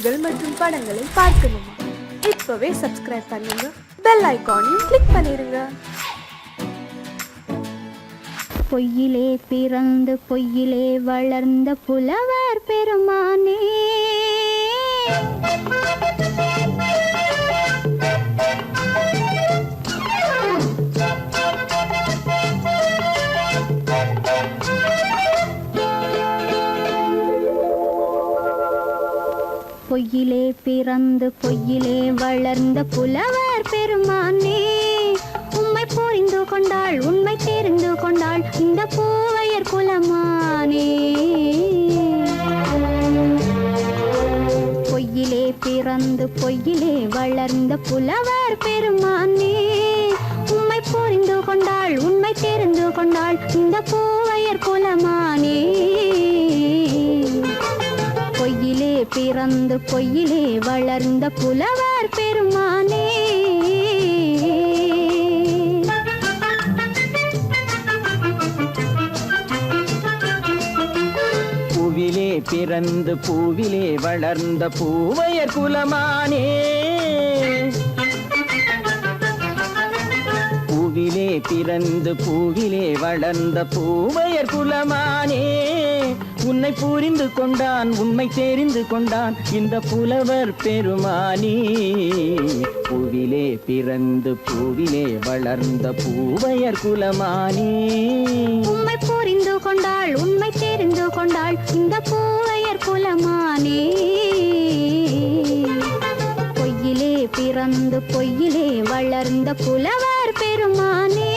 பாடல்கள் மற்றும் படங்களை பார்க்கணுமா? இப்பவே சப்ஸ்கிரைப் பண்ணுங்க, பெல் ஐகானையும் கிளிக் பண்ணிருங்க. பொய்யிலே பிறந்து பொய்யிலே வளர்ந்த புலவர் பெருமானே, பொய்யிலே பிறந்து பொய்யிலே வளர்ந்த புலவர் பெருமானே, உம்மை புரிந்து கொண்டாள் உண்மை தெரிந்து கொண்டாள் இந்த பூவையர் குலமானே. பொய்யிலே பிறந்து பொய்யிலே வளர்ந்த புலவர் பெருமானே, உம்மை புரிந்து கொண்டாள் உண்மை தெரிந்து கொண்டாள் இந்த பூவையர் குலமானே. பொய்யிலே பிறந்து பொய்யிலே வளர்ந்த புலவர் பெருமானே. பூவிலே பிறந்து பூவிலே வளர்ந்த பூவையர் குலமானே, பூவிலே பிறந்து பூவிலே வளர்ந்த பூவையர் குலமானே, உன்னை புரிந்து கொண்டான் உண்மை தெரிந்து கொண்டான் இந்த புலவர் பெருமானே. பூவிலே பிறந்து பூவிலே வளர்ந்த பூவையர் குலமானே, உண்மை புரிந்து கொண்டாள் உண்மை தெரிந்து கொண்டாள் இந்த பூவையர் குலமானே. பொய்யிலே பிறந்து பொய்யிலே வளர்ந்த புலவர் பெருமானே.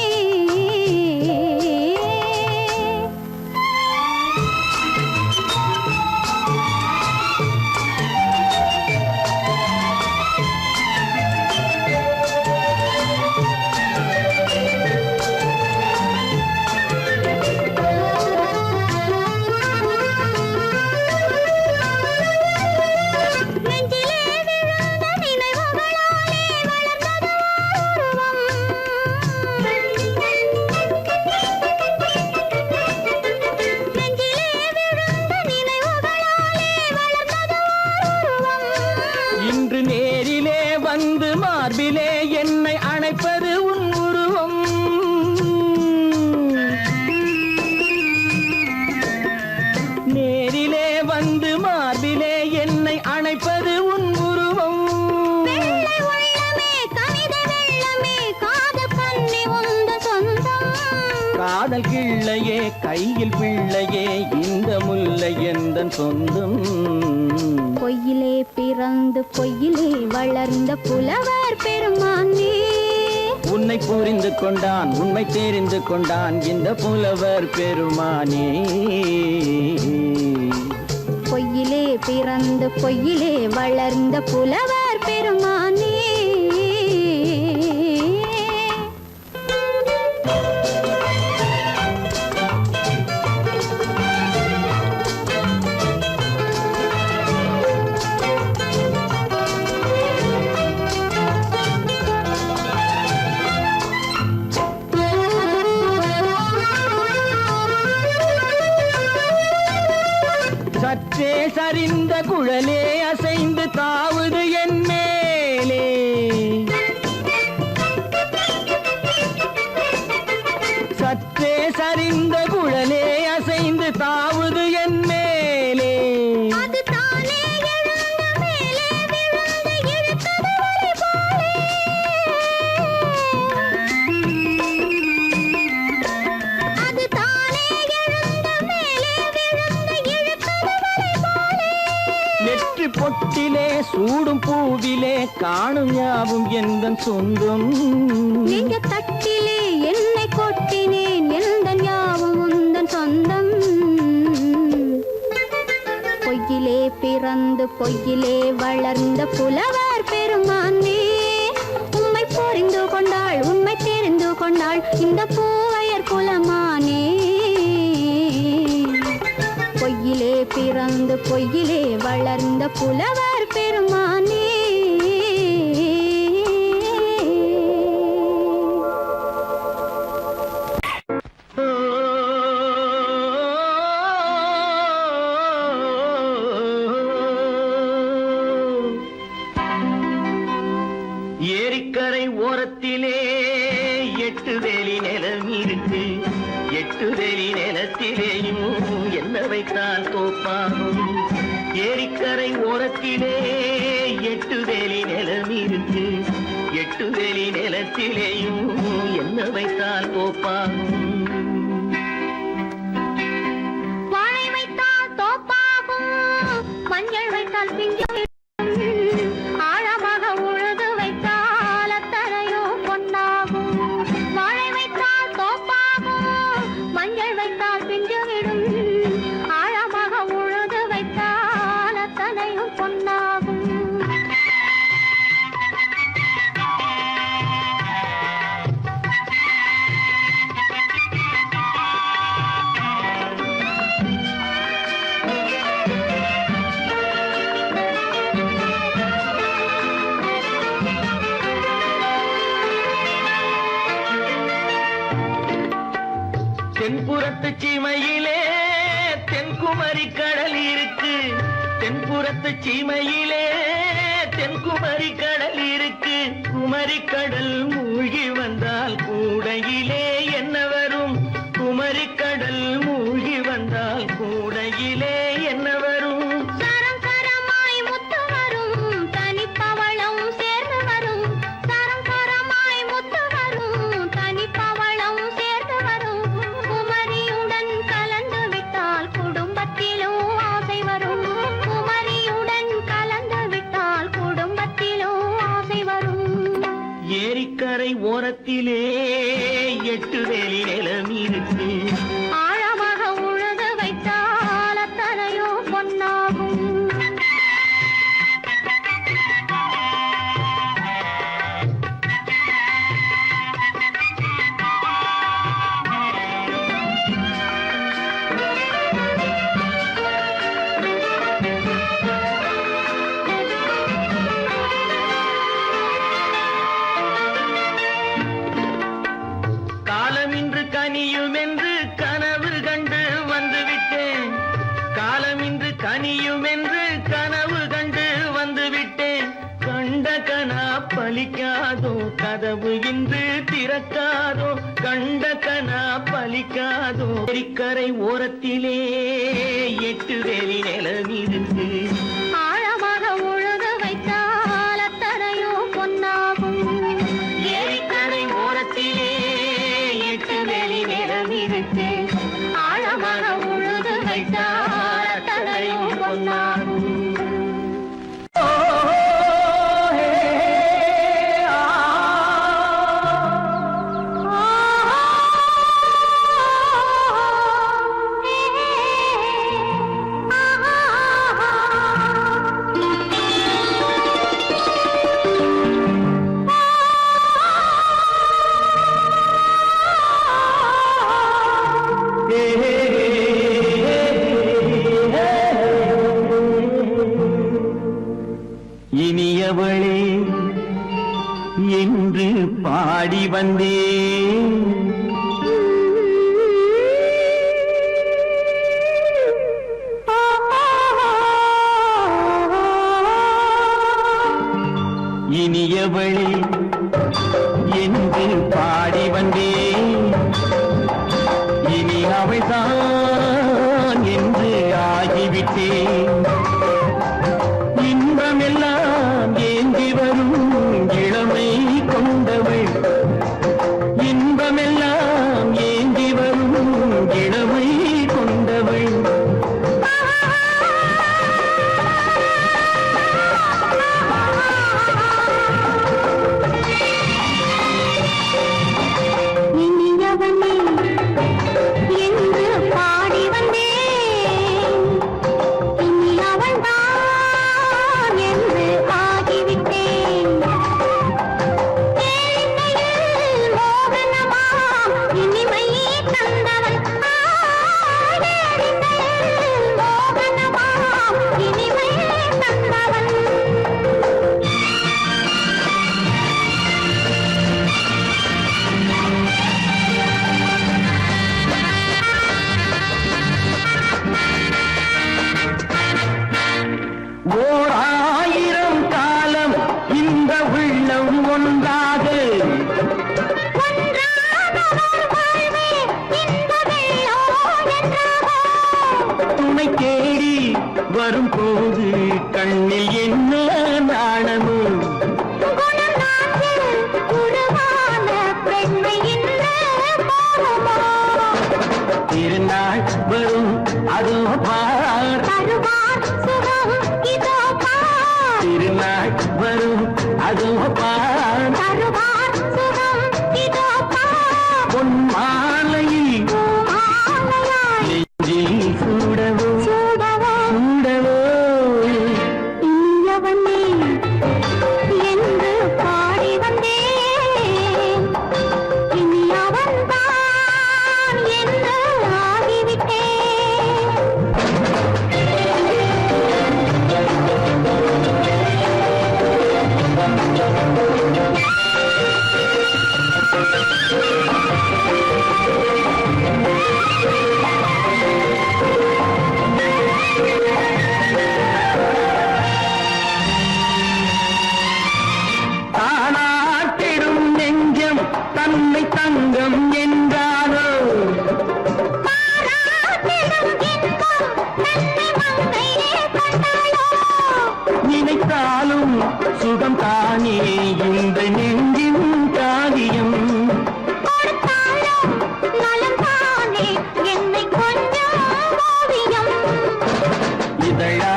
இன்று நேரிலே வந்து மார்பிலே என்னை அணைப்பது உன் உருவம், நேரிலே வந்து மார்பிலே என்னை அணைப்பது உன் உருவம். காதல் கிள்ளையே கையில் பிள்ளையே இந்த முல்லை எந்தன் சொந்தம். பொய்யிலே பிறந்து பொய்யிலே வளர்ந்த புலவர் பெருமானே, உன்னை புரிந்து கொண்டான் உண்மை தெரிந்து கொண்டான் இந்த புலவர் பெருமானே. பொய்யிலே பிறந்து பொய்யிலே வளர்ந்த புலவர் பெருமானே. சற்றே சரிந்த குழலே அசைந்து தாவுது என் மேலே, சற்றே சரிந்த குழலே அசைந்து தாவுது என் மேலே. நெற்றி பொட்டிலே சூடும் பூவிலே காணும் யாவும் எந்தன் சொந்தம். நீங்க தட்டிலே என்னை கொட்டினேன் எந்தன் யாவும் உந்தன் சொந்தம். பொய்யிலே பிறந்து பொய்யிலே வளர்ந்த புலவர் பெருமானே, உம்மை புரிந்து கொண்டாள் உண்மை தெரிந்து கொண்டாள் இந்த பூவையர் குலமானே. பொய்யிலே பிறந்து பொய்யிலே வளர்ந்த புலவர் பெருமானே. ஓரத்திலே 8 வேலி நிலம் இருக்கு. 8 வேலி நிலத்திலேயும் என்ன வைத்தால் தோப்பாகும். ஏரிக்கரை ஓரத்திலே 8 வேலி நிலம் இருக்கு. 8 வேலி நிலத்திலேயும் என்ன வைத்தால் தோப்பாகும். வாழை வைத்தால் தோப்பாகும், மஞ்சள் வைத்தால் பிஞ்சு, ஆழமாக உழுது வைத்தால் அத்தனையோ பொன்னாகும். வாழை வைத்தால் தோப்பாகும், மஞ்சள் வைத்தால் பிஞ்சு விடும், ஆழமாக உழுது வைத்தால் அத்தனையும் பொன்னாகும். தென்புறத்து சீமையிலே தென்குமரி கடல் இருக்கு. தென்புறத்து சீமையிலே தென்குமரி கடல் இருக்கு. குமரி கடல் மூழ்கி வந்தால் கூடையிலே என்ன வரும். குமரி கடல் மூழ்கி வந்தால் கூடையிலே என்ன வரும். சரம் சரமாய் முத்து வரும், தனிப்பவளம் சேர்ந்து வரும். சரம் சரமாய் முத்து வரும், தனிப்பவளம் சேர்ந்து வரும். குமரியுடன் கலந்து விட்டால் குடும்பத்திலும் ஆசை வரும். குமரியுடன் கலந்து விட்டால் குடும்பத்திலும் ஆசை வரும். ஏரிக்கரை ஓரத்திலே 8 வேலி நிலம் இருக்கு. ஆழமாக உழுது வைத்தால் அத்தனையோ பொன்னாகும். காலமின்று கனியும் என்று கனவு கண்டு வந்துவிட்டேன். காலமின்று கனியும் என்று கனவு கண்டு வந்துவிட்டேன். கண்ட கனா பலிக்காதோ, கதவு இன்று திறக்காதோ. கண்ட கனா பலிக்காதோ. ஏரிக்கரை ஓரத்திலே 8 வேலி நிலம் இருக்கு. ஆழமாக உழுது வைத்தால் அத்தனையோ பொன்னாகும். ஏரிக்கரை ஓரத்திலே 8 வேலி நிலம் இருக்கு. ஆழமாக உழுது வைத்தால் அத்தனையோ பொன்னாகும். இனியவளே என்று பாடி வந்தேன். இனியவளே என்று பாடி வந்தேன். இனி அவள்தான் என்று ஆகிவிட்டேன். இன்பமெல்லாம் ஏந்தி வரும் இளமை கொண்டவள். இன்பமெல்லாம் ஏந்தி வரும் இளமை கொண்டவள். இனியவனே என்று பாடி வந்தேன். இனி அவள்தான் என்று ஆகிவிட்டேன். ஏழையில் மோகனமாம் இனிமை தந்தவன். ஏழையில் மோகனமாம் இனிமை தந்தவன். ஓர் 1000 காலம் இந்த உள்ளம் ஒன்றாக வரும்போது கண்ணில் என்ன நாணமோ குணநாட்டில் உருவான பெண்மை இந்த பாவமோ திருநாள் வரும் அதோ பார் தருவார் சுகம் இதோ பார் திருநாள் வரும் அதோ பார் தருவார் சுகம் இதோ பார் பொன் மாலையில் மாலையாய் நெஞ்சில் சூடவோ சூடவோ சூடவோ இனியவனே என்று பாடி வந்தேன் இனி அவன்தான் என்று ஆகிவிட்டேன் தானாட்டிடும் நெஞ்சம் தன்னை தங்கம் என்றாரோ பாராட்டிடும் இன்பம் தன்னை மங்கையே கண்டாளோ நினைத்தாலும் சுகம் தானே இந்த நெஞ்சின் காரியம் கொடுத்தாலும் நலம் தானே என்னை கொஞ்சம் ஓவியம் இதழா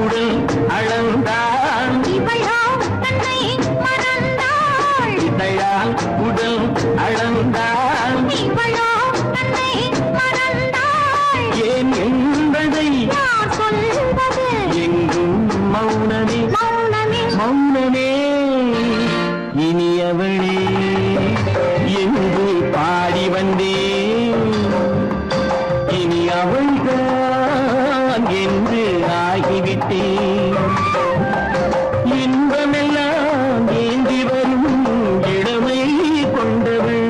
உடல் அளந்தான் இவளோ தன்னை மறந்தாள் இதழால் உடல் அளந்தான் இவளோ தன்னை மறந்தாள் ஏன் என்பதை யார் சொல்வது எங்கும் மௌனமே மௌனமே மௌனமே இனியவளே என்று பாடி வந்தேன் இனி அவள்தான் என்று ஆகிவிட்டேன் இன்பமெல்லாம் ஏந்தி வரும் இளமை கொண்டவள்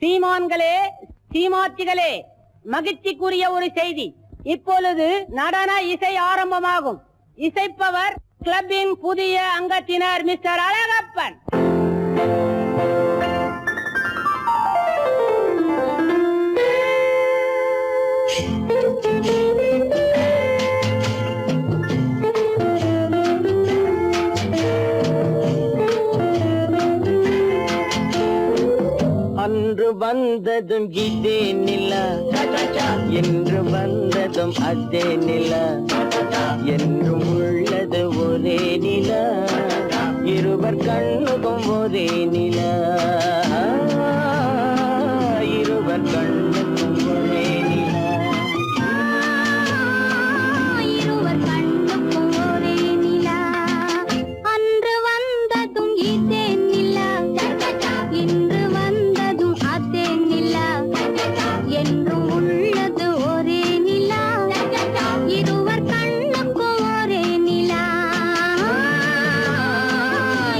சீமான்களே சீமாத்திகளே மகிழ்ச்சிக்குரிய ஒரு செய்தி. இப்பொழுது நடன இசை ஆரம்பமாகும். இசைப்பவர் கிளப்பின் புதிய அங்கத்தினர் மிஸ்டர் அழகப்பன். அன்று வந்ததும் இதே நிலா என்று வந்ததும் அதே நிலா என்றும் உள்ளது ஒரே நிலா இருவர் கண்ணுக்கும் ஒரே நிலா இருவர் கண்ணுக்கும் ஒரே நிலா இருவர் கண்ணுக்கும் ஒரே நிலா அன்று வந்ததும் இதே நிலா இன்று வந்ததும் அதே நிலா என்றும் உள்ளது ஒரே நிலா இருவர் கண்ணுக்கும் ஒரே நிலா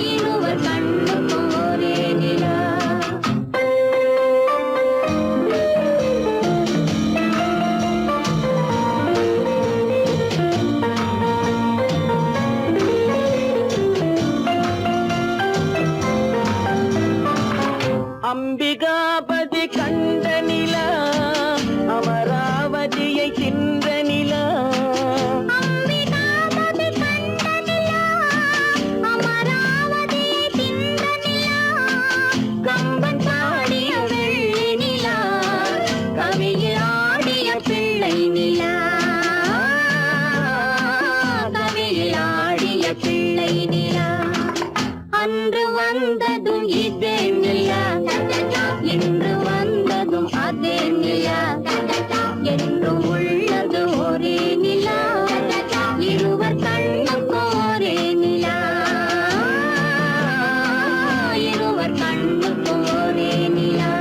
இருவர் கண்ணுக்கும் ஒரே நிலா அம்பிகாபதி கண்ட நிலா அமராவதியை தின்ற நிலா அம்பிகாபதி கண்ட நிலா அமராவதியை தின்ற நிலா கம்பன் பாடிய வெள்ளி நிலா கவியில் ஆடிய பிள்ளை நிலா கவியில் ஆடிய பிள்ளை நிலா அன்று வந்ததும் இதே நிலா இன்று வந்ததும் அதே நிலா என்றும் உள்ளது ஒரே நிலா இருவர் கண்ணுக்கும் ஒரே நிலா இருவர் கண்ணுக்கும் ஒரே நிலா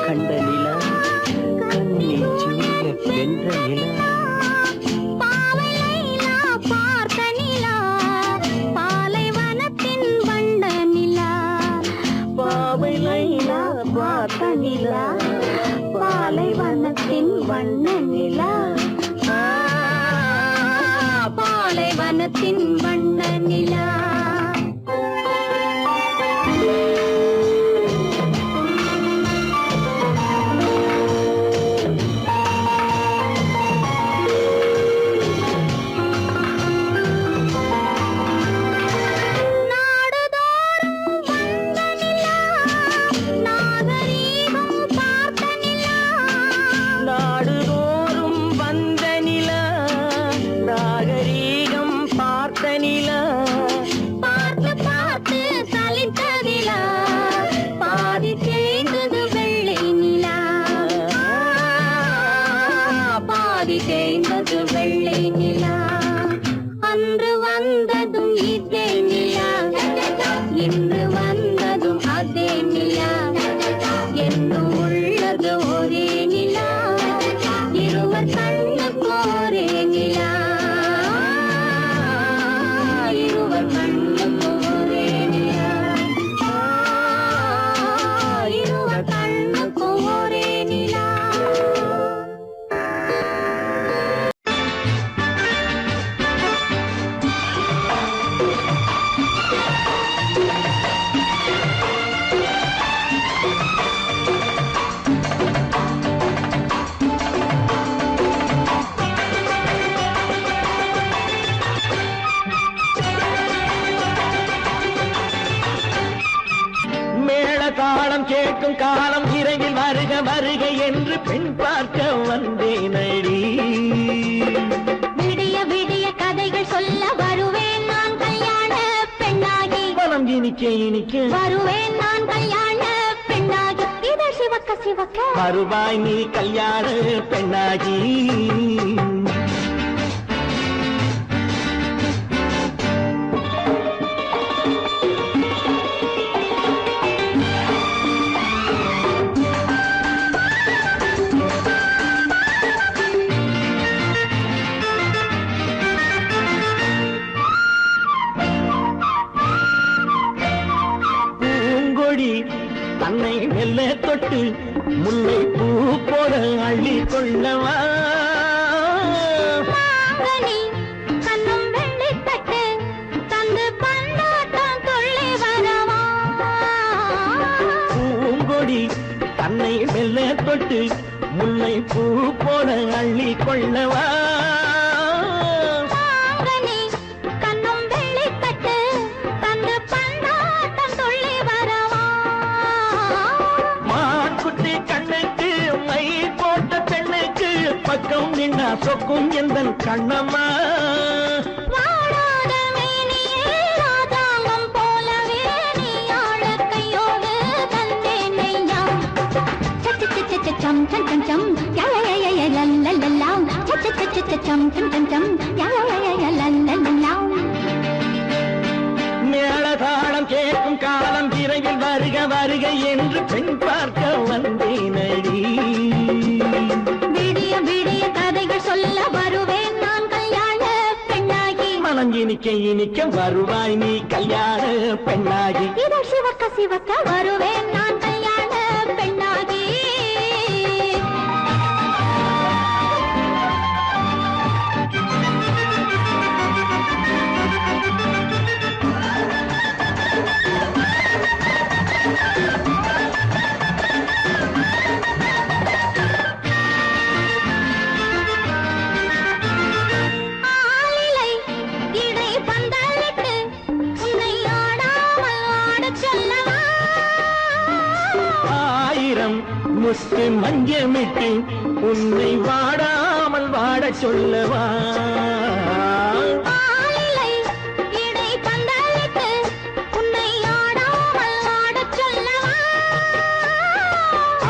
கண்ட நிலா கண்ணி ஜூலியட் வென்ற நிலா பாவை லைலா பார்த்த நிலா பாலைவனத்தின் வண்ண நிலா பாவை லைலா பார்த்த நிலா பாலைவனத்தின் வண்ண நிலா பாலைவனத்தின் வண்ண நிலா நாடுதோறும் வந்த நிலா நாகரீகம் பார்த்த நிலா பார்த்து பார்த்து சலித்ததிலா பாதி தேய்ந்தது வெள்ளை நிலா பாதி தேய்ந்தது வெள்ளை நிலா அன்று வந்ததும் இதே நிலா இன்று வந்ததும் அதே நிலா என்னும் உள்ளது ஒரே நிலா இருவர் கண்ணுக்கு ஒரே நிலா இருவர் கண்ணுக்கு ஒரே நிலா இருவர் கண்ணுக்கு ஒரே நிலா மேள தாளம் கேட்கும் காலம் விரைவில் வருக வருக என்று பெண் பார்க்க வந்தேனடி விடிய விடிய கதைகள் சொல்ல வருவேன் நான் கல்யாண பெண்ணாகி மனம் இனிக்க இனிக்க வருவேன் நான் கல்யாண பெண்ணாகி இது சிவக்க சிவக்க வருவாய் நீ கல்யாண பெண்ணாகி பூங்கொடி தன்னை மெல்ல தொட்டு முல்லை பூ போல அள்ளி கொள்ளவா மாங்கனி கண்ணும் வெள்ளித்தட்டு தந்து பந்தாட்டம் துள்ளி வரவா பூங்கொடி தன்னை மெல்ல தொட்டு முல்லை பூ போல அள்ளி கொள்ளவா மாங்கனி கண்ணும் வெள்ளித்தட்டு தந்து பந்தாட்டம் துள்ளி வரவா மான்குட்டி கண்ணுக்கு மை போட்ட பெண்ணுக்கு பக்கம் நின்னா சொக்கும் எந்தன் கண்ணம்மா வாடாத மேனியே ராதாங்கம் போலவே நீ ஆழக் கையோடு தந்தேன் நெய்யா சம் சம் சம் சம் யா யா யா யா லல்லல்லா சம் சம் சம் சம் யா யா யா யா லல்லல்லா மேளதாளம் கேட்கும் காலம் விரைவில் வருக வருக என்று பெண் பார்க்க வந்தேனடி விடிய விடிய கதைகள் சொல்ல வருவேன் நான் கல்யாண பெண்ணாகி மனம் இனிக்க இனிக்க வருவாய் நீ கல்யாண பெண்ணாகி இது சிவக்க சிவக்க வருவேன் நான் கல்யாண பெண்ணாகி ஆளிலை இடை பந்தலிட்டு உன்னை ஆடாமல் ஆடச் சொல்லவா ஆயிரம் முத்து மஞ்சமிட்டு உன்னை வாடாமல் வாடச் சொல்லவா ஆளிலை இடை பந்தலிட்டு உன்னை ஆடாமல் ஆடச் சொல்லவா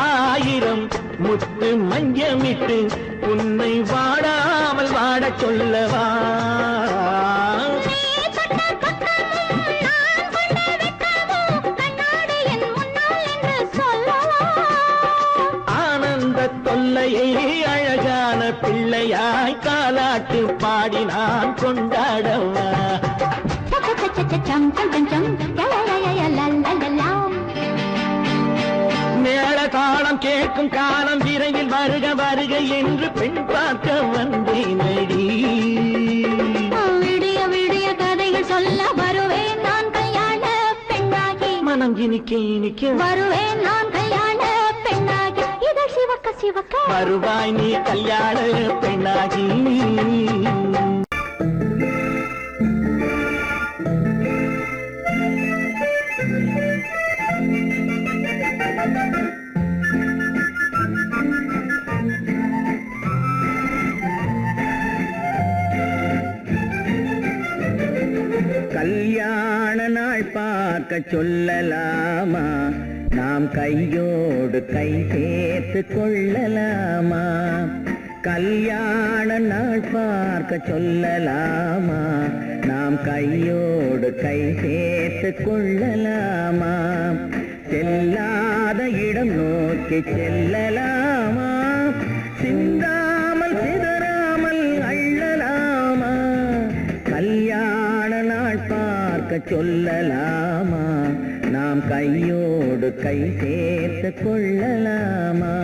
ஆயிரம் முத்து மஞ்சமிட்டு உன்னை வாடாமல் வாடச் சொல்லவா நீ தொட்ட பக்கமும் நான் கொண்ட வெட்கமும் கண்ணாடி என் முன்னால் என்று சொல்லவா பிள்ளையை அழகான பிள்ளையாய் காலாட்டு பாடி நான் கொண்டாடவா மேள தாளம் கேட்கும் காலம் விரைவில் வருக வருக என்று பெண் பார்க்க வந்தேனடி விடிய விடிய கதைகள் சொல்ல வருவேன் நான் கல்யாண பெண்ணாகி மனம் இனிக்க வருவேன் நான் கல்யாண பெண்ணாகி இதழ் சிவக்க சிவக்க வருவாய் நீ கல்யாண பெண்ணாகி கல்யாண நாள் பார்க்க சொல்லலாமா நாம் கையோடு கை சேர்த்து கொள்ளலாமா கல்யாண நாள் பார்க்க சொல்லலாமா நாம் கையோடு கை சேர்த்து கொள்ளலாமா செல்லாத இடம் நோக்கி செல்லலாமா சிந்தாமல் சிதறாமல் அள்ளலாமா கல்யாண நாள் பார்க்க சொல்லலாமா நாம் கையோடு கை சேர்த்து கொள்ளலாமா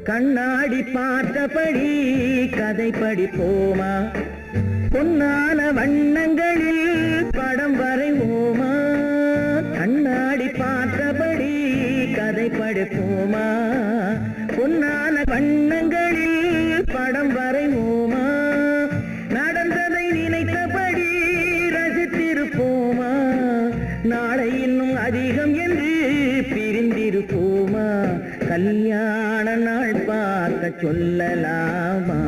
கண்ணாடி பார்த்தபடி கதை படிப்போமா பொன்னான வண்ணங்களில் படம் வரைவோமா கண்ணாடி பார்த்தபடி கதை படிப்போமா பொன்னான வண்ணங்களில் படம் வரைவோமா நடந்ததை நினைத்தபடி ரசித்திருப்போமா நாளை இன்னும் அதிகம் என்று பிரிந்திருப்போமா கல்யாண நாள் பார்க்க சொல்லலாமா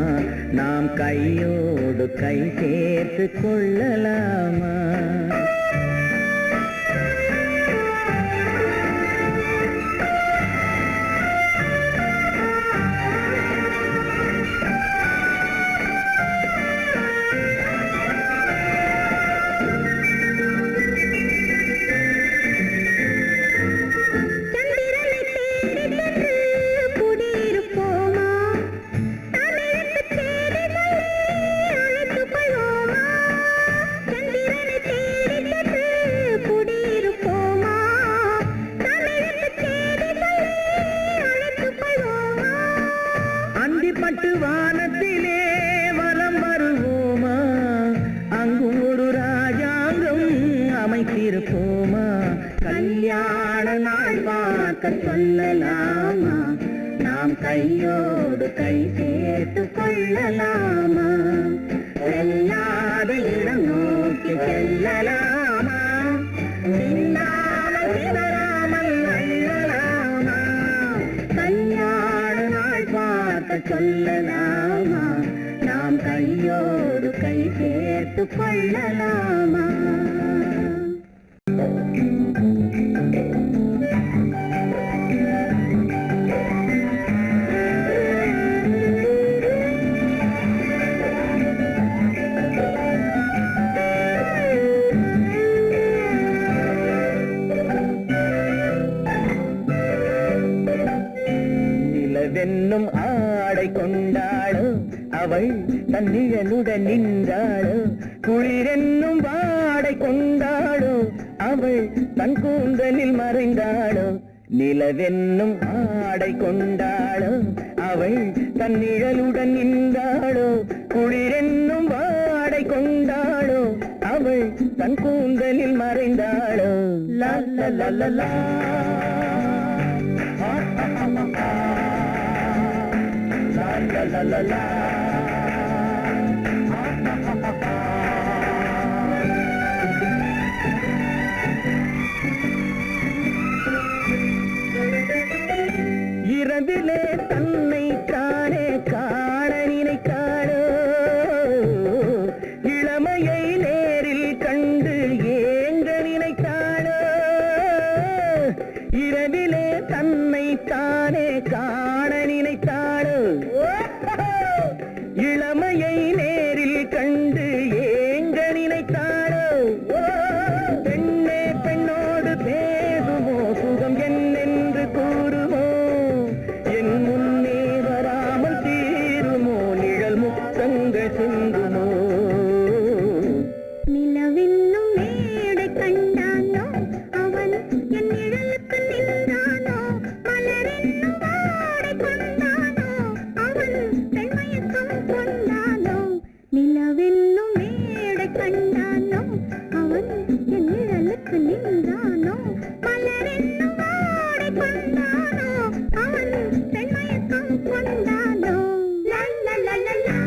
நாம் கையோடு கை சேர்த்து கொள்ளலாமா பட்டு வானத்திலே வலம் வருவோமா அங்கும் ஒரு ராஜாங்கம் அமைத்திருப்போமா கல்யாண நாள் பார்க்க சொல்லலாமா நாம் கையோடு கை சேர்த்து கொள்ளலாமா செல்லாத இடம் நோக்கி செல்லலாமா சிந்தாமல் சிதறாமல் அள்ளலாமா கல்யாண நாள் பார்க்க சொல்லலாமா நாம் கையோடு கை சேர்த்து கொள்ளலாமா நிலவென்னும் ஆடை கொண்டாளோ அவள் தன்னிழலுடன் நின்றாளோ குளிரென்னும் வாடை கொண்டாளோ அவள் தன் கூந்தலில் மறைந்தாளோ நிலவென்னும் ஆடை கொண்டாளோ அவள் தன் நிழலுடன் நின்றாளோ குளிரென்னும் வாடை கொண்டாளோ அவள் தன் கூந்தலில் மறைந்தாளோ லா லா லா லா லா la la la la இரவிலே தன்னை தானே காண நினைத்தாளோ இளமையை நேரில் கண்டு ஏங்க நினைத்தாளோ இரவிலே தன்னை தானே காண நினைத்தாளோ இளமையை நேரில் கண்டு ஏங்க நினைத்தாளோ பெண்ணே பெண்ணோடு பேசுமோ சுகம் என்னென்று கூறுமோ என் முன்னே வராமல் தீருமோ நிழல் முத்தங்கள் சிந்துமோ நிலவென்னும் மேடை கண்டானோ அவன் என் நிழலுக்கு நின்றானோ மலரென்னும் வாடை கொண்டானோ அவன் பெண்மயக்கம் கொண்டானோ நிலவென்னும் மேடை கண்டானோ அவன் என் நிழலுக்கு நின்றானோ மலரென்னும் வாடை கொண்டானோ அவன் பெண்மயக்கம் கொண்டானோ லா லா லா லா லா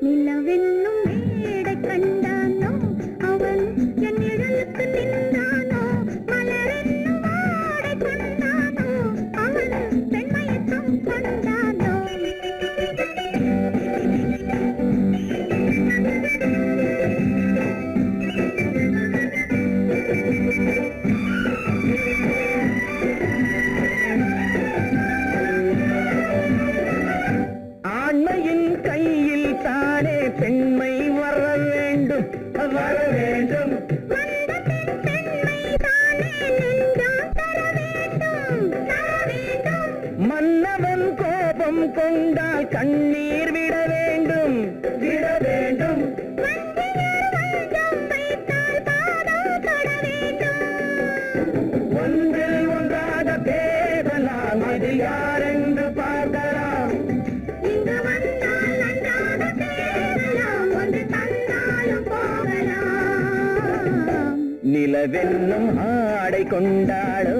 நிலவென்னும் மேடை கண்டானோ அவன் என் நிழலுக்கு நின்றானோ மலரென்னும் வாடை கொண்டானோ அவன் பெண்மயக்கம் கொண்டானோ ஆண்மையின் கையில் தானே பெண்மை வர வேண்டும் வர வேண்டும் மன்னவன் கோபம் கொண்டால் கண்ணீர் விட வேண்டும் விட வேண்டும் ஒன்றில் ஒன்றாக பேசலாம் அது யாரென்று பார்க்கலாம் இங்கு வந்தால் நன்றாக பேசலாம் ஒன்று தந்தாலும் போகலாம் நிலவென்னும் ஆடை கொண்டாளோ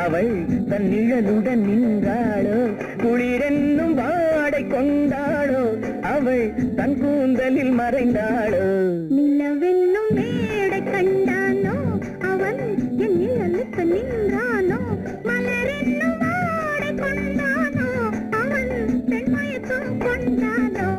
அவள் தன் நிழலுடன் நின்றாளோ குளிரென்னும் வாடை கொண்டாளோ அவள் தன் கூந்தலில் மறைந்தாளோ நிலவென்னும் மேடை கண்டானோ அவன் என் நிழலுக்கு நின்றானோ மலரென்னும் வாடை கொண்டானோ அவன் பெண்மயக்கம் கொண்டானோ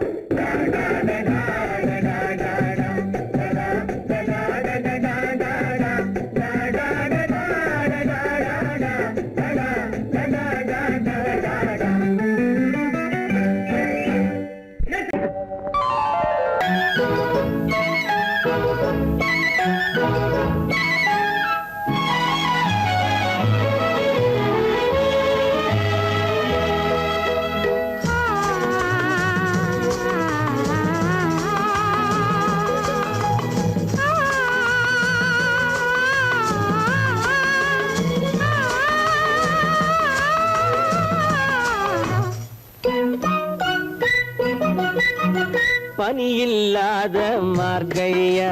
பனியில்லாத மார்கழியா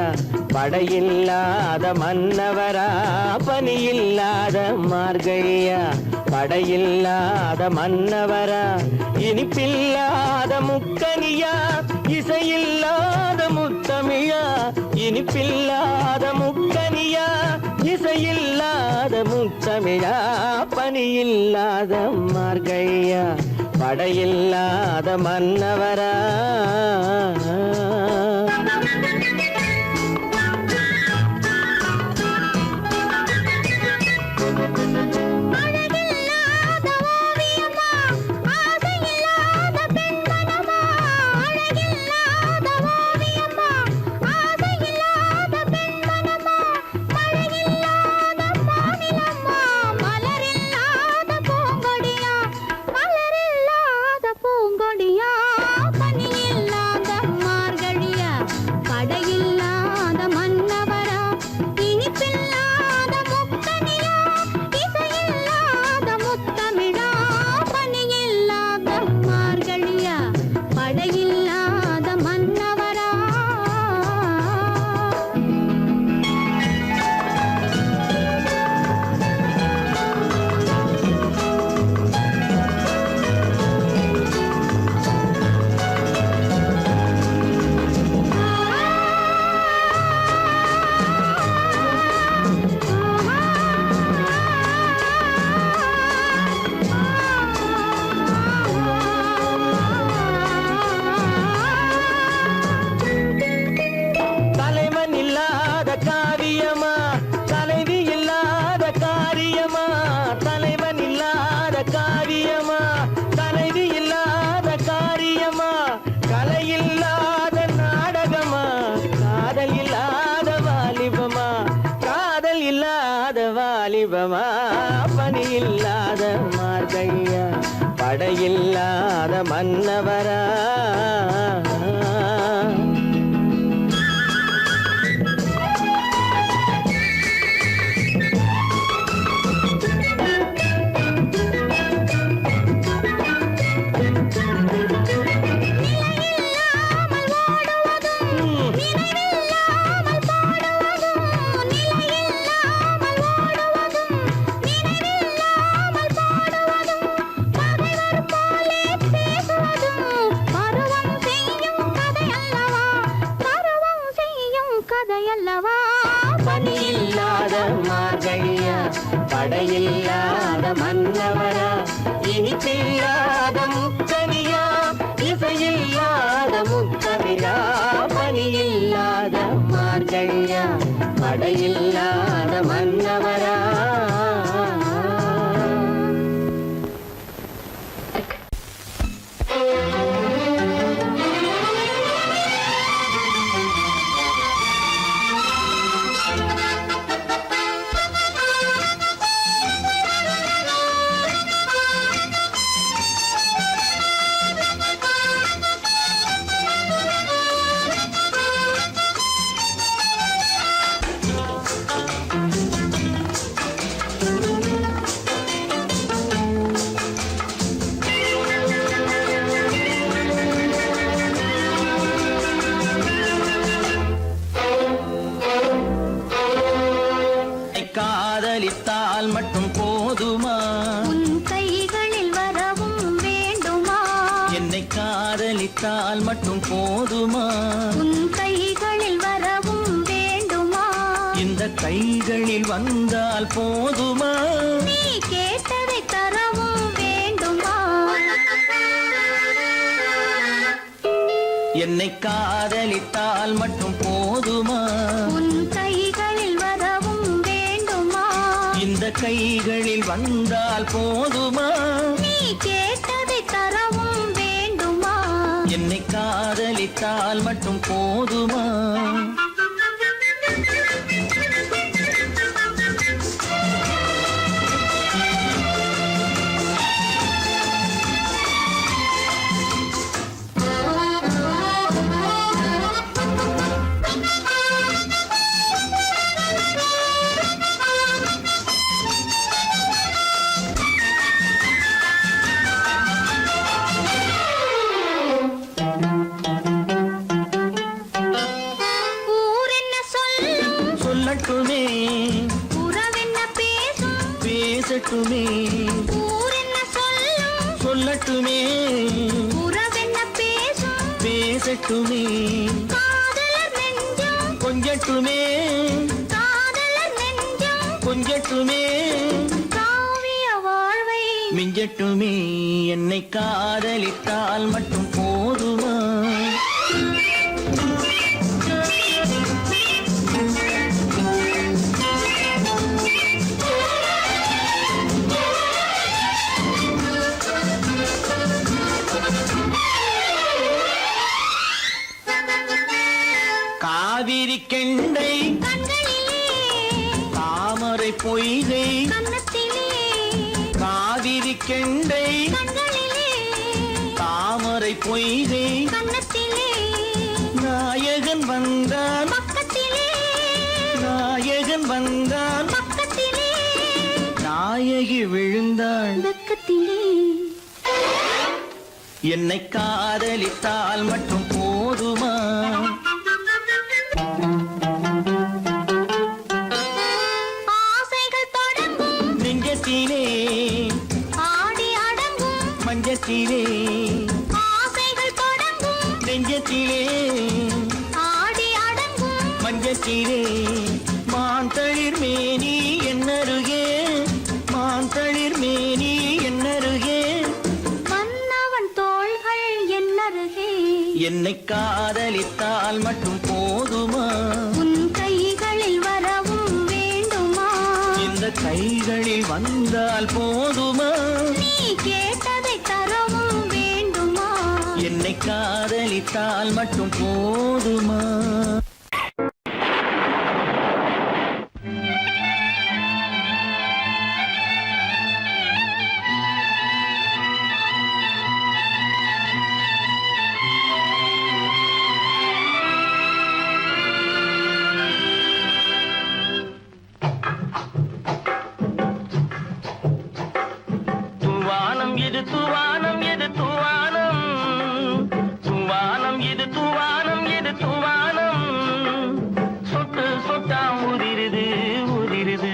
படையில்லாத மன்னவரா பனியில்லாத மார்கழியா படையில்லாத மன்னவரா இனிப்பில்லாத முக்கனியா இசையில்லாத முத்தமிழா இனிப்பில்லாத முக்கனியா இசையில்லாத முத்தமிழா பனியில்லாத மார்கழியா படையில்லாத மன்னவரா வாலிபமா பனியில்லாத மார்கழியா படையில்லாத மன்னவரா பனியில்லாத மார்கழியா படையில்லாத மன்னவரா இனிப்பில்லாத முக்கனியா இசையில்லாத முத்தமிழா பனியில்லாத மார்கழியா படையில்லாத மன்னவரா காதலித்தால் மட்டும் போதுமா உன் கைகளில் வரவும் வேண்டுமா என்னை காதலித்தால் மட்டும் போதுமா உன் கைகளில் வரவும் வேண்டுமா இந்த கைகளில் வந்தால் போதுமா நீ கேட்டதை தரவும் வேண்டுமா என்னை காதலித்தால் மட்டும் போதுமா உன் கைகளில் வரவும் வேண்டுமா இந்த கைகளில் வந்தால் போதுமா நீ கேட்டதை தரவும் வேண்டுமா என்னை காதலித்தால் மட்டும் போதுமா பேசட்டுமே ஊர் என்ன சொல்லும் சொல்லட்டுமே உறவென்ன பேசும் பேசட்டுமே காதலர் நெஞ்சம் கொஞ்சட்டுமே காதலர் நெஞ்சம் கொஞ்சட்டுமே காவிய வாழ்வை மிஞ்சட்டுமே என்னை காதலித்தால் மட்டும் போதுமா காவிரி கெண்டை கண்களிலே தாமரை பொய்கை கன்னத்திலே காவிரி கெண்டை கண்களிலே தாமரை பொய்கை கன்னத்திலே நாயகன் வந்தான் பக்கத்திலே நாயகன் வந்தான் பக்கத்திலே நாயகி விழுந்தாள் பக்கத்திலே என்னை காதலித்தால் மட்டும் போதுமா ஆசைகள் தொடங்கும் நெஞ்சத்திலே ஆடி அடங்கும் மஞ்சத்திலே ஆசைகள் தொடங்கும் நெஞ்சத்திலே ஆடி அடங்கும் மஞ்சத்திலே மாந்தளிர் மேனி என்னருகே மாந்தளிர் மேனி என்னருகே மன்னவன் தோள்கள் என்னருகே என்னை காதலித்தால் மட்டும் போதுமா உன் கைகளில் வரவும் வேண்டுமா இந்த கைகளில் வந்தால் போதுமா நீ கேட்டதை தரவும் வேண்டுமா என்னை காதலித்தால் மட்டும் போதுமா தூவானம் இது தூவானம் இது தூவானம் தூவானம் இது தூவானம் இது தூவானம் சொட்டு சொட்டா உதிருது உதிருது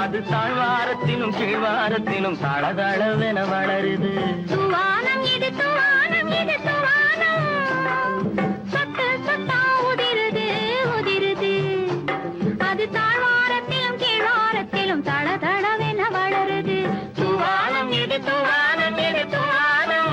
அது தாழ்வாரத்திலும் கீழ்வாரத்திலும் தளதளவென வளருது துவானம் இது துவானம் இது துவானம் சொட்டு சொட்டா உதிருது உதிருது அது தாழ்வாரத்திலும் கீழ்வாரத்திலும் தளதளவென வளருது தூவானம் இது தூவானம் இது தூவானம்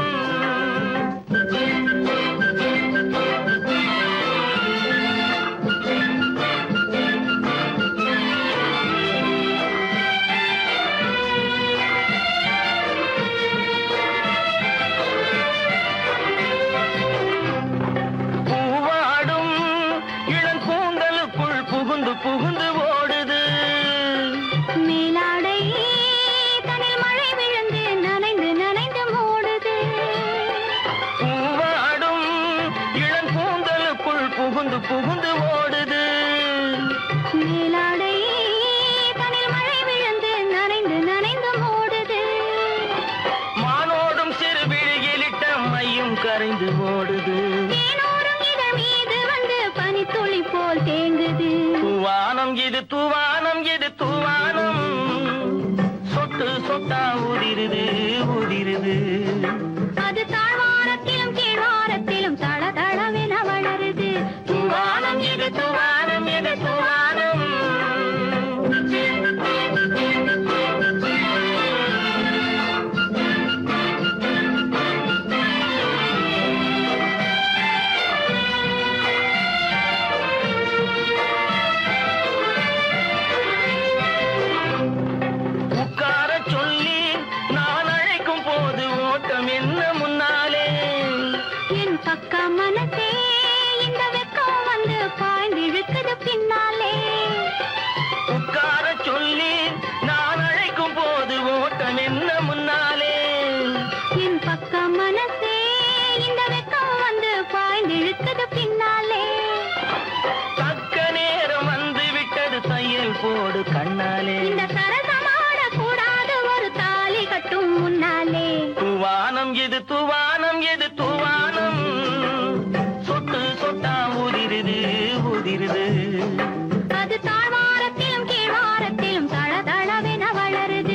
பூவாடும் இளம் கூந்தலுக்குள் புகுந்து புகுந்து ஓடுது மேலாடை தனில் மழை விழுந்து நனைந்து நனைந்து மூடுது பூவாடும் இளம் கூந்தலுக்குள் புகுந்து புகுந்து ஓடுது மேலாடை தனில் மழை விழுந்து நனைந்து நனைந்து மூடுது மானோடும் சிறு விழியிலிட்ட மையும் கரைந்து ஓடுது தேனோரும் இதழ் மீது வந்து பனித்துளி போல் தேங்குது தூவானம் இது தூவானம் இது தூவானம் சொட்டு சொட்டா உதிருது உதிருது அது தாழ்வாரத்திலும் கீழ்வாரத்திலும் தளதளவென வளருது தூவானம் இது தூவானம் இது தூவானம் உட்கார சொல்லி நான் அழைக்கும் போது ஓட்டம் என்ன முன்னாலே என் பக்க மனசே இந்த வெக்கம் வந்து பாய்ந்து இழுக்குது பின்னாலே உட்கார சொல்லி நான் அழைக்கும் போது ஓட்டம் என்ன முன்னாலே என் பக்க மனசே இந்த வெக்கம் வந்து பாய்ந்து இழுக்குது பின்னாலே தக்க நேரம் வந்து விட்டது தையல் போடு கண்ணாலே இந்த சரசமாட கூடாது ஒரு தாலி கட்டும் முன்னாலே தூவானம் இது தூவானம் இது தூவானம் சொட்டு சொட்டா உதிருது உதிருது அது தாழ்வாரத்திலும் கீழ்வாரத்திலும் தளதளவென வளருது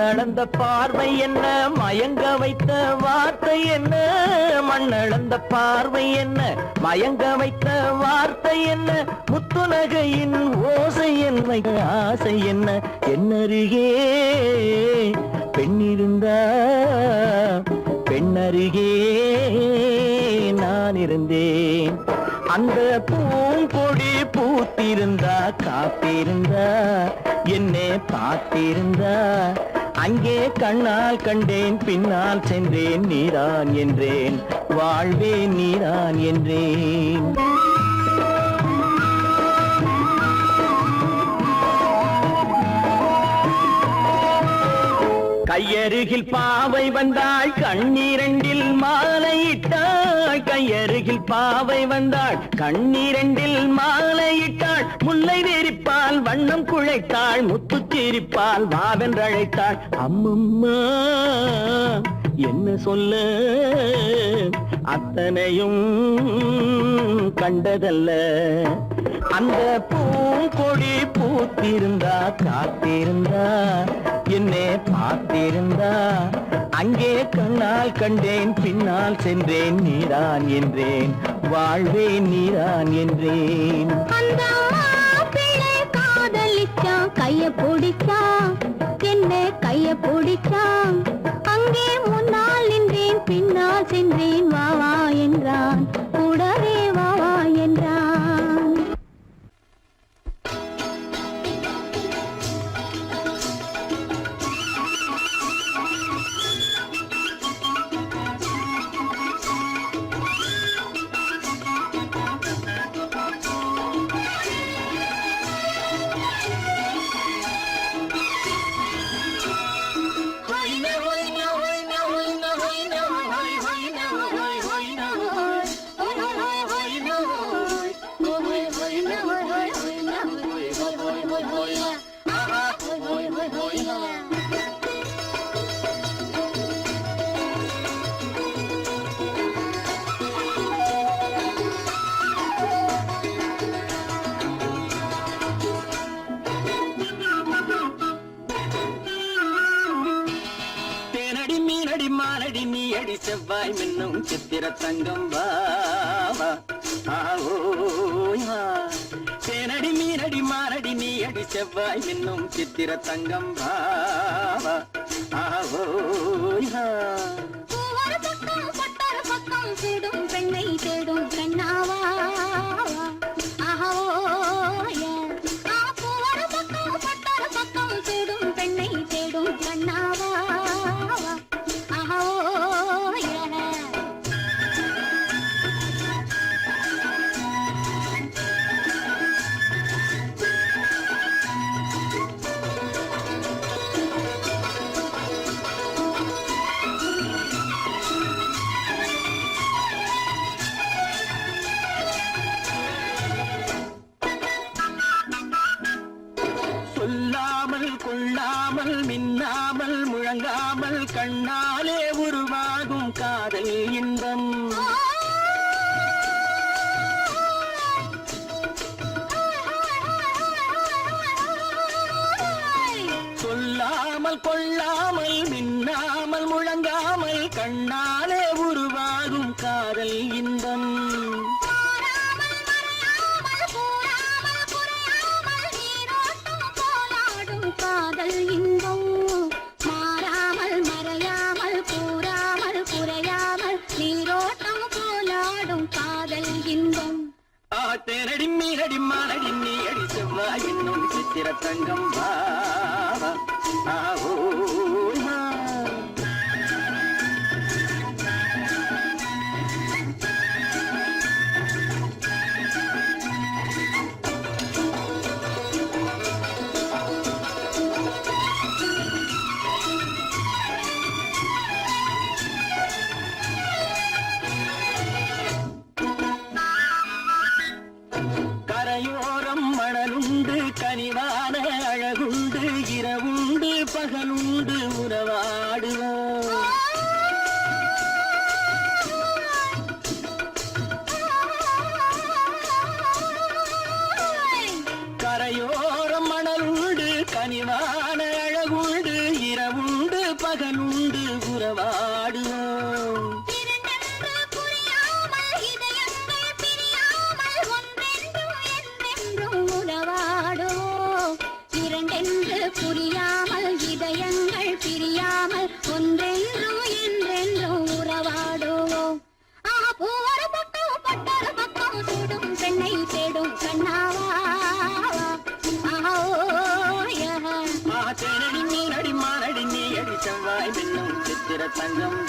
கண்ணளந்த பார்வை என்ன, மயங்க வைத்த வார்த்தை என்ன, மண்ணளந்த பார்வை என்ன, மயங்க வைத்த வார்த்தை என்ன, முத்துநகையின் ஓசை என்ன, ஆசை என்ன, என்னருகே பெண்ணிருந்தா பெண்ணருகே நான் இருந்தேன். அந்த பூங்கொடி பூத்திருந்தா காத்திருந்தா என்னை பார்த்திருந்தா அங்கே கண்ணால் கண்டேன் பின்னால் சென்றேன் நீதான் என்றேன் வாழ்வேன் நீதான் என்றேன். கையருகில் பாவை வந்தாள் கண்ணீரண்டில் மாலையிட்டாள், கையருகில் பாவை வந்தாள் கண்ணீரண்டில் மாலையிட்டாள், முல்லை வெறிப்பால் வண்ணம் குழைத்தாள், முத்து சிரிப்பால் வாவென்றழைத்தாள். அம்மம்மா என்ன சொல்ல அத்தனையும் கண்டதல்ல, அந்த பூங்கொடி பூத்திருந்தா காத்திருந்தா என்னை பார்த்திருந்தா அங்கே கண்ணால் கண்டேன் பின்னால் சென்றேன் நீதான் என்றேன் வாழ்வேன் நீதான் என்றேன். அந்த மாப்பிள்ளை காதலிச்சான், கைய பிடிச்சான், என்ன கைய பிடிச்சான், அங்கே முன்னால் நின்றேன் பின்னால் சென்றேன் வா வா என்றான், கூடவே வா வா என்றான். மானடி நீ அடி செவ்வாய் மின்னும் சித்திர தங்கம் வாவா தேனடி மீனடி மானடி நீ அடி செவ்வாய் மின்னும் சித்திர தங்கம் வாவா பக்கம் தேடும் பெண்ணை தேடும் கண்ணாவா பக்கம் தேடும் பெண்ணை தேடும் கண்ணாவா. சொல்லாமல் கொள்ளாமல் மின்னாமல் முழங்காமல் கண்ணாலே உருவாகும் காதல் இன்பம். சொல்லாமல் கொள்ளாமல் மின்னாமல் முழங்காமல் கண்ணாலே உருவாகும் காதல் இன்பம். காதல் இன்பம் மாறாமல் மறையாமல் கூறாமல் குறையாமல் நீரோட்டம் போலாடும் காதல் இன்பம். தேனடி மீனடி மானடி நீ அடி செவ்வாய் இன்னும் சித்திர தங்கம் வாவா கரையோரம் மணலுண்டு கனிவான அழகுண்டு இரவுண்டு பகலுண்டு தங்கம்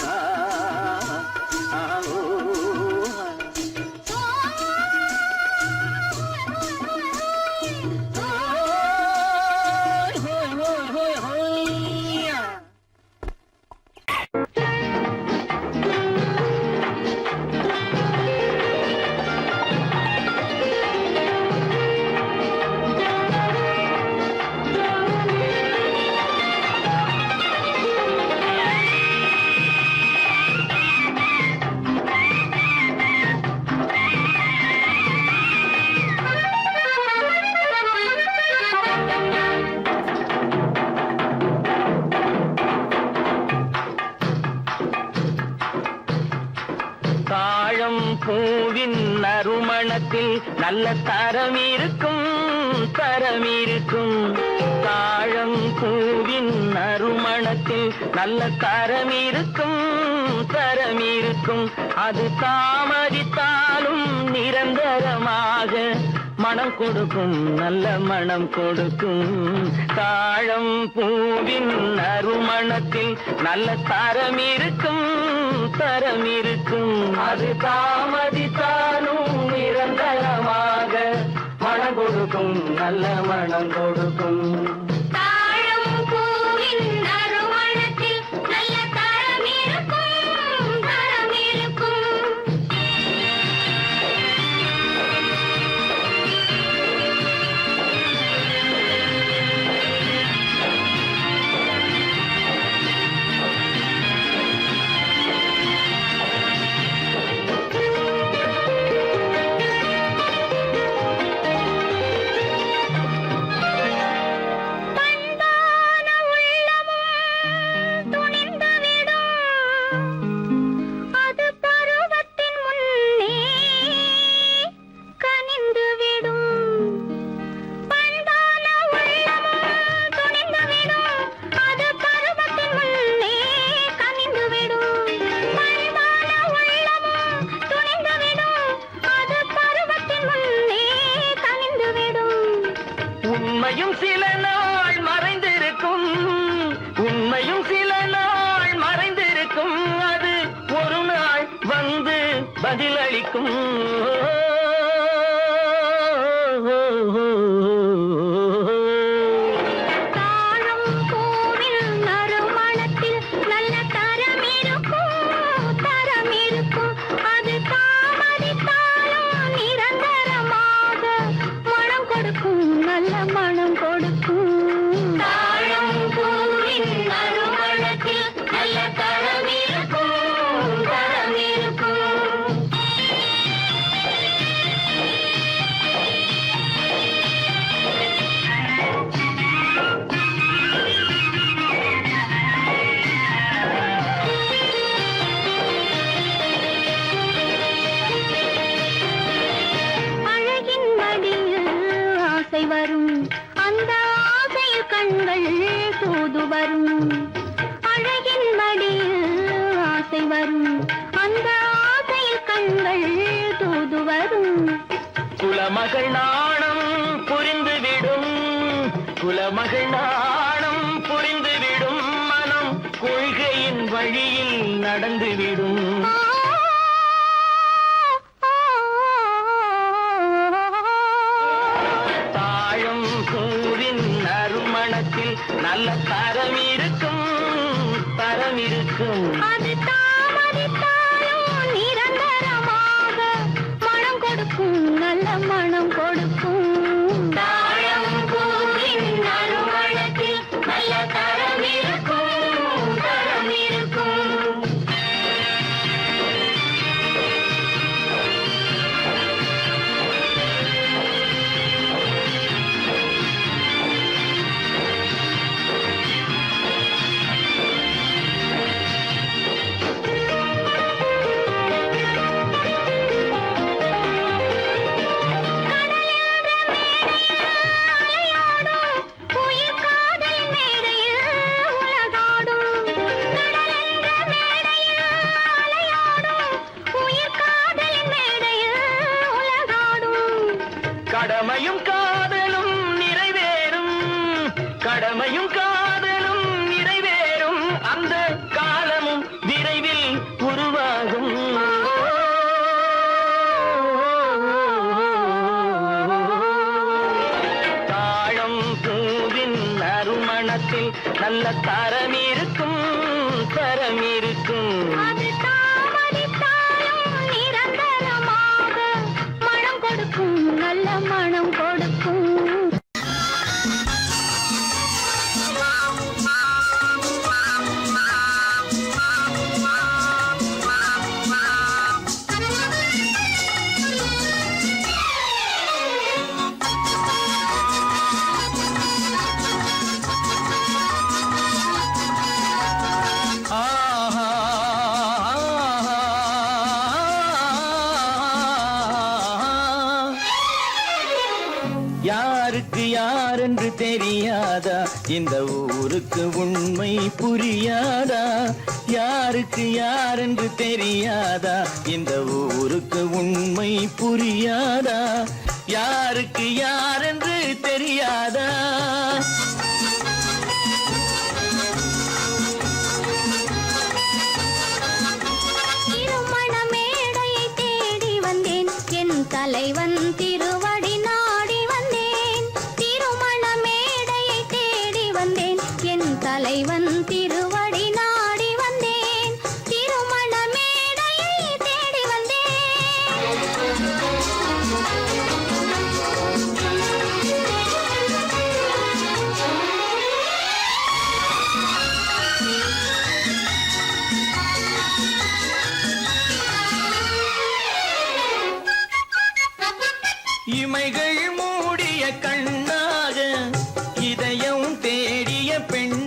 ஆவோ பூவின் நறுமணத்தில் நல்ல தரம் இருக்கும் தாழம் பூவின் நறுமணத்தில் நல்ல தரம் இருக்கும் அது தாமதித்தாலும் நிரந்தரமாக மனம் கொடுக்கும் நல்ல மனம் கொடுக்கும் தாழம் பூவின் நறுமணத்தில் நல்ல தரம் இருக்கும் அது தாமதித்தாலும் நிரந்தரமாக மனம் கொடுக்கும் நல்ல மனம் கொடுக்கும் தாழம் பூவின் நறுமணத்தில் நல்ல தரம் இருக்கும் உண்மையும் சில நாள் மறைந்திருக்கும் அது ஒரு நாள் வந்து பதிலளிக்கும் வரும் அந்த ஆசையில் கண்கள் தூது வரும் அழகின் மடியில் ஆசை வரும் அந்த ஆசையில் கண்கள் தூது வரும் குலமகள் நாணம் புரிந்துவிடும் மனம் கொள்கையின் வழியில் நடந்துவிடும் நல்ல தரம் இருக்கும் அது தாமதித்தாலும் நிரந்தரமாக மனம் கொடுக்கும் நல்ல மனம் கொடுக்கும் தாழம் பூவின் நறுமணத்தில் நல்ல தரம் இருக்கும் கடமையும் காதலும் நிறைவேறும் அந்த காலமும் பூவினில் நல்ல தரம் இருக்கும் தரம் இருக்கும். அது தாமதித்தாலும் நிரந்தரமாக மனம் கொடுக்கும் நல்ல மனம் கொடுக்கும். யாருக்கு யாரென்று தெரியாதா, இந்த ஊருக்கு உண்மை புரியாதா? யாருக்கு யாரென்று தெரியாதா, இந்த ஊருக்கு உண்மை புரியாதா? யாருக்கு யாரென்று தெரியாதா? திருமண மேடையை தேடி வந்தேன், என் தலைவன் திருவடி நாடி வந்தேன். திருமண மேடையை தேடி வந்தேன், என் தலைவன் திருவடி நாடி வந்தேன். திருமண மேடையை தேடி இமைகள் மூடிய கண்ணாக இதயம் தேடிய பெண்